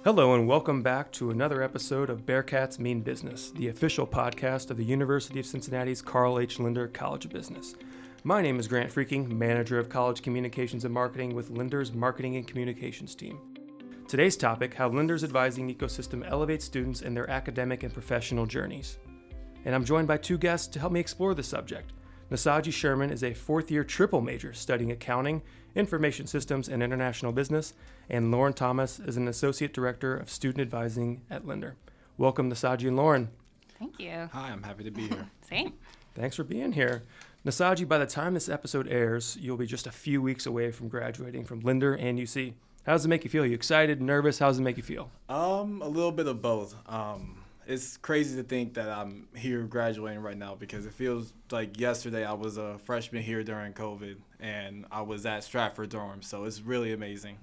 Hello and welcome back to another episode of Bearcats Mean Business, the official podcast of the University of Cincinnati's Carl H. Lindner College of Business. My name is Grant Freaking, Manager of College Communications and Marketing with Lindner's Marketing and Communications team. Today's topic, how Lindner's advising ecosystem elevates students in their academic and professional journeys. And I'm joined by two guests to help me explore the subject. Nosagie Sherman is a fourth-year triple major studying accounting, information systems, and international business, and Lauren Thomas is an associate director of student advising at Lindner. Welcome, Nosagie and Lauren. Thank you. Hi, I'm happy to be here. Same. Thanks for being here. Nosagie, by the time this episode airs, you'll be just a few weeks away from graduating from Lindner and UC. How does it make you feel? Are you excited, nervous? How does it make you feel? A little bit of both. It's crazy to think that I'm here graduating right now because it feels like yesterday I was a freshman here during COVID and I was at Stratford dorm, so it's really amazing.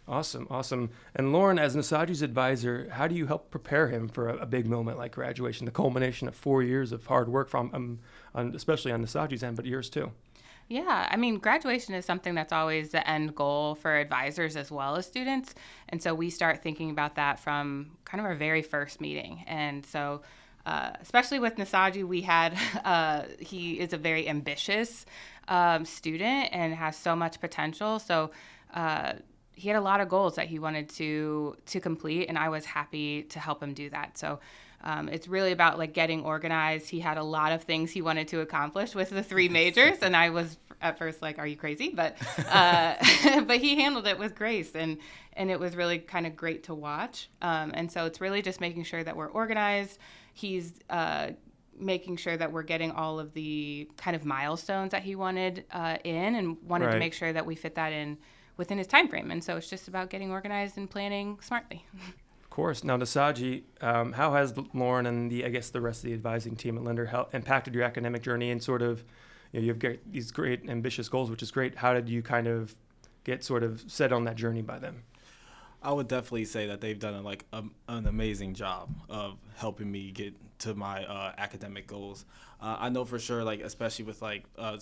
Awesome. And Lauren, as Nosagie's advisor, how do you help prepare him for a big moment like graduation, the culmination of 4 years of hard work from, especially on Nosagie's end, but yours too? Yeah, I mean, graduation is something that's always the end goal for advisors as well as students. And so we start thinking about that from kind of our very first meeting. And so especially with Nosagie, he is a very ambitious student and has so much potential. So he had a lot of goals that he wanted to complete, and I was happy to help him do that. So it's really about like getting organized. He had a lot of things he wanted to accomplish with the three majors, and I was at first like, "Are you crazy?" But but he handled it with grace, and it was really kind of great to watch. And so it's really just making sure that we're organized. He's making sure that we're getting all of the kind of milestones that he wanted in, and wanted to make sure that we fit that in within his time frame. And so it's just about getting organized and planning smartly. Of course. Now, Nosagie, how has Lauren and the rest of the advising team at Lindner impacted your academic journey and sort of, you have these great ambitious goals, which is great. How did you kind of get sort of set on that journey by them? I would definitely say that they've done an amazing job of helping me get to my academic goals. I know for sure, especially with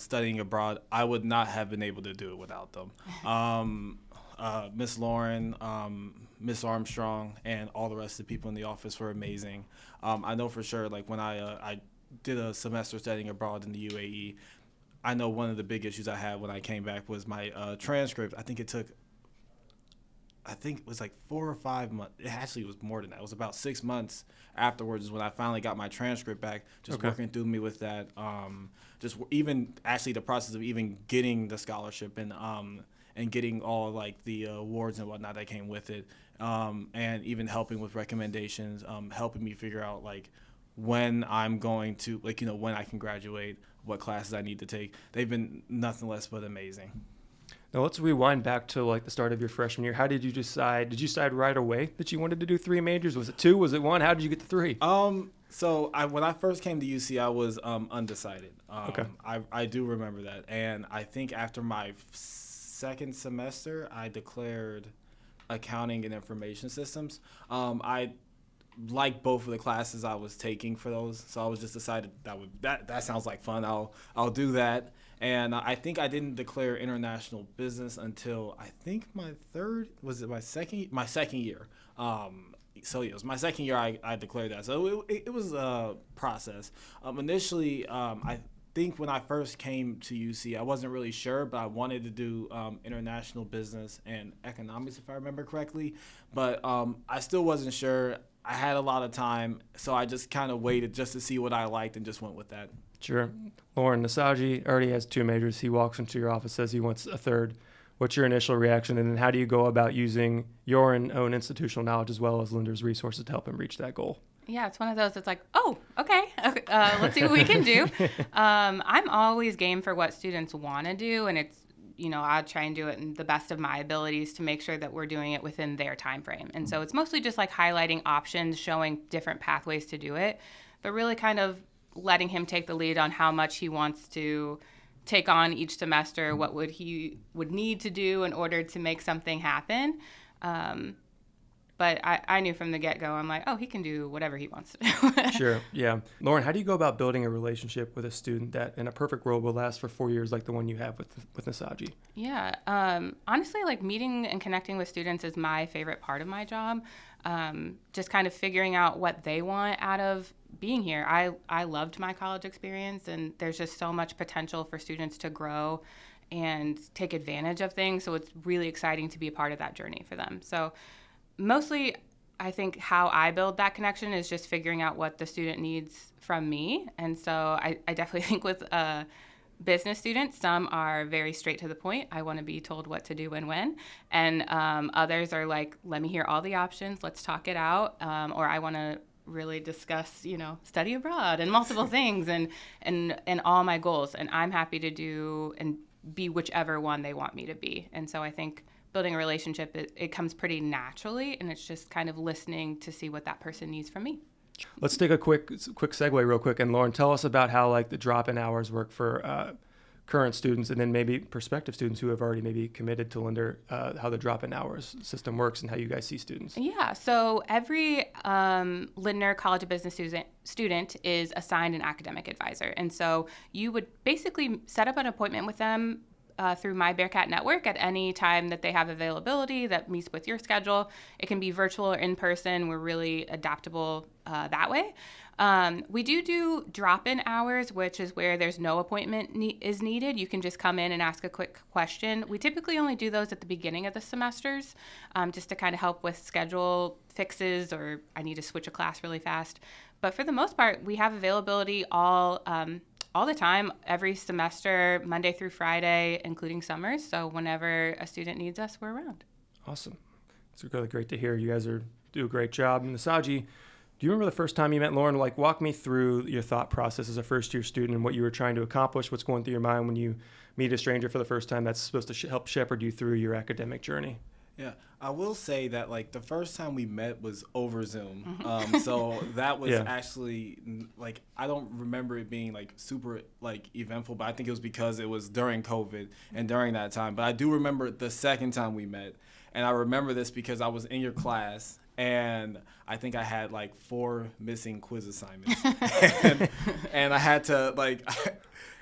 studying abroad, I would not have been able to do it without them. Miss Lauren, Miss Armstrong, and all the rest of the people in the office were amazing. I know for sure, when I did a semester studying abroad in the UAE, I know one of the big issues I had when I came back was my transcript. I think it was 4 or 5 months. It actually was more than that. It was about 6 months afterwards is when I finally got my transcript back, working through me with that. Just even actually the process of even getting the scholarship and getting all the awards and whatnot that came with it. And even helping with recommendations, helping me figure out when I'm going to, when I can graduate, what classes I need to take. They've been nothing less but amazing. Now let's rewind back to the start of your freshman year. How did you decide? Did you decide right away that you wanted to do three majors? Was it two? Was it one? How did you get to three? So when I first came to UC, I was undecided. Okay. I do remember that, and I think after my second semester, I declared accounting and information systems. I liked both of the classes I was taking for those, so I was just decided that sounds like fun. I'll do that. And I think I didn't declare international business until I think my second year. So yeah, it was my second year I declared that. So it was a process. Initially, I think when I first came to UC, I wasn't really sure, but I wanted to do international business and economics, if I remember correctly. But I still wasn't sure. I had a lot of time, so I just kind of waited just to see what I liked and just went with that. Sure. Lauren, Nosagie already has two majors. He walks into your office, says he wants a third. What's your initial reaction, and then how do you go about using your own institutional knowledge as well as Lindner's resources to help him reach that goal? Yeah, it's one of those that's like, oh, okay, let's see what we can do. I'm always game for what students want to do, and it's, I'll try and do it in the best of my abilities to make sure that we're doing it within their time frame. And so it's mostly just highlighting options, showing different pathways to do it, but really kind of letting him take the lead on how much he wants to take on each semester, what he would need to do in order to make something happen. But I knew from the get-go, I'm like, oh, he can do whatever he wants to do. Sure, yeah. Lauren, how do you go about building a relationship with a student that in a perfect world will last for 4 years like the one you have with Nosagie? Yeah, honestly, like meeting and connecting with students is my favorite part of my job. Just kind of figuring out what they want out of being here. I loved my college experience, and there's just so much potential for students to grow and take advantage of things. So it's really exciting to be a part of that journey for them. So mostly, I think how I build that connection is just figuring out what the student needs from me. And so I definitely think with business students, some are very straight to the point. I want to be told what to do and when. And others are like, let me hear all the options. Let's talk it out. Or I want to really discuss, study abroad and multiple things and all my goals. And I'm happy to do and be whichever one they want me to be. And so I think building a relationship, it comes pretty naturally, and it's just kind of listening to see what that person needs from me. Let's take a quick segue real quick. And Lauren, tell us about how like the drop-in hours work for current students and then maybe prospective students who have already maybe committed to Lindner, how the drop-in hours system works and how you guys see students. Yeah, so every Lindner College of Business student is assigned an academic advisor. And so you would basically set up an appointment with them through my Bearcat network at any time that they have availability that meets with your schedule. It can be virtual or in person. We're really adaptable that way. We do drop-in hours, which is where there's no appointment is needed. You can just come in and ask a quick question. We typically only do those at the beginning of the semesters, just to kind of help with schedule fixes or I need to switch a class really fast. But for the most part, we have availability all the time, every semester, Monday through Friday, including summers. So whenever a student needs us, we're around. Awesome. It's really great to hear. You guys do a great job. Nosagie, do you remember the first time you met Lauren? Like, walk me through your thought process as a first-year student and what you were trying to accomplish, what's going through your mind when you meet a stranger for the first time that's supposed to help shepherd you through your academic journey. Yeah, I will say that like the first time we met was over Zoom. So that was actually like, I don't remember it being like super like eventful, but I think it was because it was during COVID and during that time. But I do remember the second time we met, and I remember this because I was in your class and I think I had like 4 missing quiz assignments and I had to like,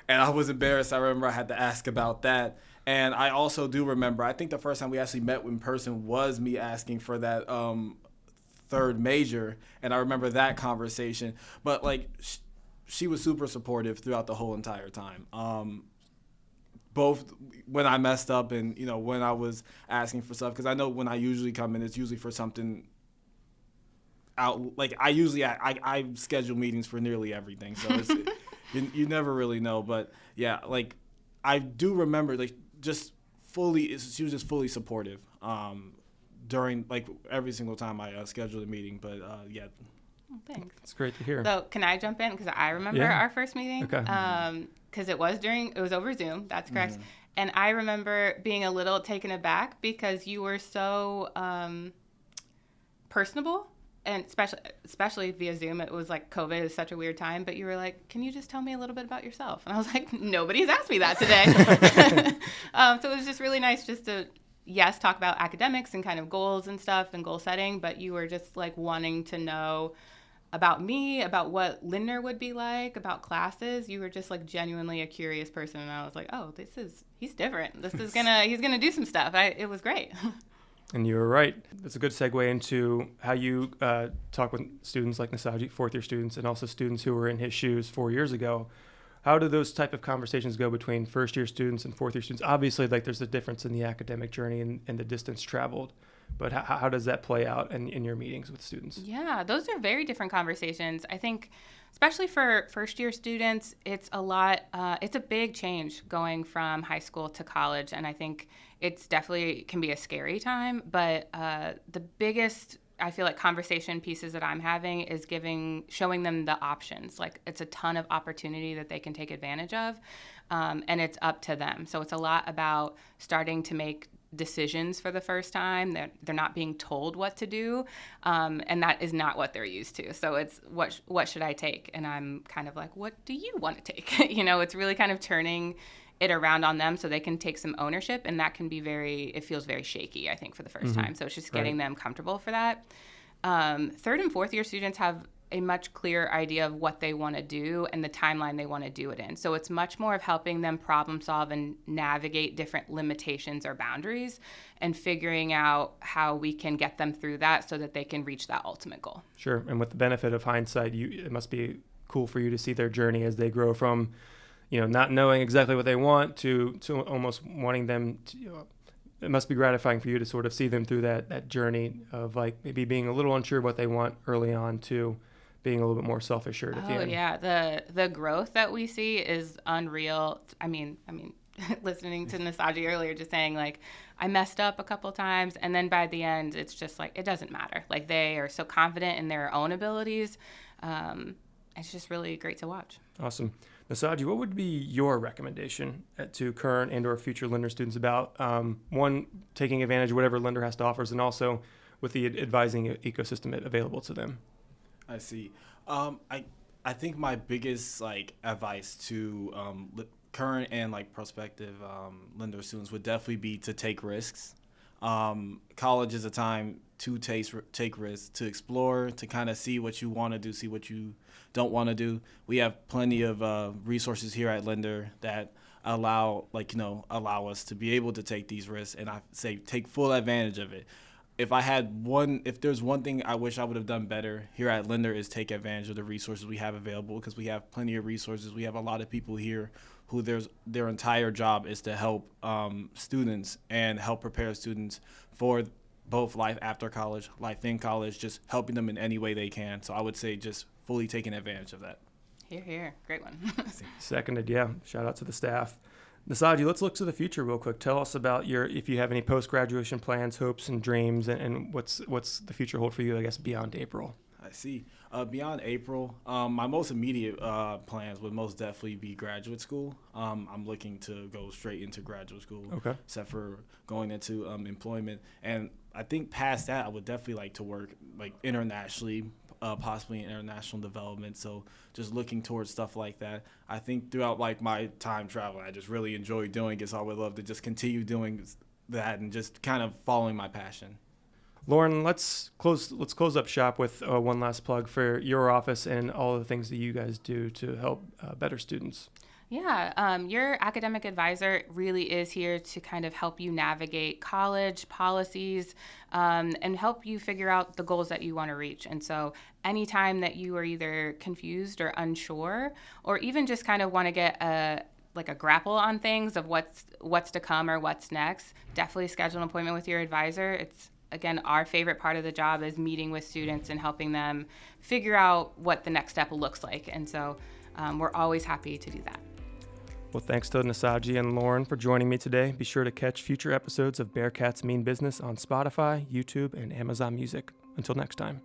and I was embarrassed. I remember I had to ask about that. And I also do remember, I think the first time we actually met in person was me asking for that third major. And I remember that conversation. But, like, she was super supportive throughout the whole entire time. Both when I messed up and, when I was asking for stuff. Because I know when I usually come in, it's usually for something out. Like, I schedule meetings for nearly everything. So it's, you never really know. But, yeah, like, I do remember, like, she was just fully supportive during like every single time I scheduled a meeting. But yeah. Oh, thanks. It's great to hear. So can I jump in because I remember our first meeting? Okay. Because it was over Zoom. That's correct. Mm-hmm. And I remember being a little taken aback because you were so personable. And especially via Zoom, it was like COVID is such a weird time, but you were like, can you just tell me a little bit about yourself? And I was like, nobody's asked me that today. So it was just really nice just to, talk about academics and kind of goals and stuff and goal setting, but you were just like wanting to know about me, about what Lindner would be like, about classes. You were just like genuinely a curious person. And I was like, oh, he's different. He's gonna do some stuff. It was great. And you were right. That's a good segue into how you talk with students like Nosagie, fourth-year students, and also students who were in his shoes 4 years ago. How do those type of conversations go between first-year students and fourth-year students? Obviously, like there's a difference in the academic journey and the distance traveled. But how does that play out in your meetings with students? Yeah, those are very different conversations. I think, especially for first-year students, it's a big change going from high school to college, and I think it's definitely can be a scary time. But the biggest, I feel like, conversation pieces that I'm having is showing them the options. Like it's a ton of opportunity that they can take advantage of, and it's up to them. So it's a lot about starting to make decisions for the first time. They're not being told what to do, and that is not what they're used to. So it's what should I take? And I'm kind of like, what do you want to take? It's really kind of turning it around on them so they can take some ownership, and that can be it feels very shaky, I think, for the first time. So it's just getting them comfortable for that. Third and fourth year students have a much clearer idea of what they want to do and the timeline they want to do it in. So it's much more of helping them problem solve and navigate different limitations or boundaries and figuring out how we can get them through that so that they can reach that ultimate goal. Sure. And with the benefit of hindsight, it must be cool for you to see their journey as they grow from, not knowing exactly what they want to almost wanting them to, it must be gratifying for you to sort of see them through that journey of like maybe being a little unsure what they want early on to being a little bit more self-assured at the end. Oh yeah, the growth that we see is unreal. I mean, listening to Nosagie earlier, just saying like I messed up a couple times, and then by the end, it's just like it doesn't matter. Like they are so confident in their own abilities. It's just really great to watch. Awesome. Nosagie, what would be your recommendation to current and or future Lindner students about, one, taking advantage of whatever Lindner has to offer, and also with the advising ecosystem available to them? I see. I think my biggest advice to current and prospective Lindner students would definitely be to take risks. College is a time to take risks, to explore, to kind of see what you want to do, see what you don't want to do. We have plenty of resources here at Lindner that allow us to be able to take these risks, and I say take full advantage of it. If there's one thing I wish I would have done better here at Lindner is take advantage of the resources we have available, because we have plenty of resources. We have a lot of people here who their entire job is to help students and help prepare students for both life after college, life in college, just helping them in any way they can. So I would say just fully taking advantage of that. Hear, hear. Great one. Seconded, yeah. Shout out to the staff. Nosagie, let's look to the future real quick. Tell us about if you have any post-graduation plans, hopes, and dreams, and what's the future hold for you, I guess, beyond April. I see. Beyond April, my most immediate plans would most definitely be graduate school. I'm looking to go straight into graduate school, except for going into employment. And I think past that, I would definitely like to work internationally, possibly in international development. So just looking towards stuff like that. I think throughout my time traveling, I just really enjoy doing it. So I would love to just continue doing that and just kind of following my passion. Lauren, let's close up shop with one last plug for your office and all the things that you guys do to help better students. Yeah, your academic advisor really is here to kind of help you navigate college policies and help you figure out the goals that you want to reach. And so anytime that you are either confused or unsure, or even just kind of want to get a grapple on things of what's to come or what's next, definitely schedule an appointment with your advisor. It's again, our favorite part of the job is meeting with students and helping them figure out what the next step looks like. And so we're always happy to do that. Well, thanks to Nosagie and Lauren for joining me today. Be sure to catch future episodes of Bearcats Mean Business on Spotify, YouTube, and Amazon Music. Until next time.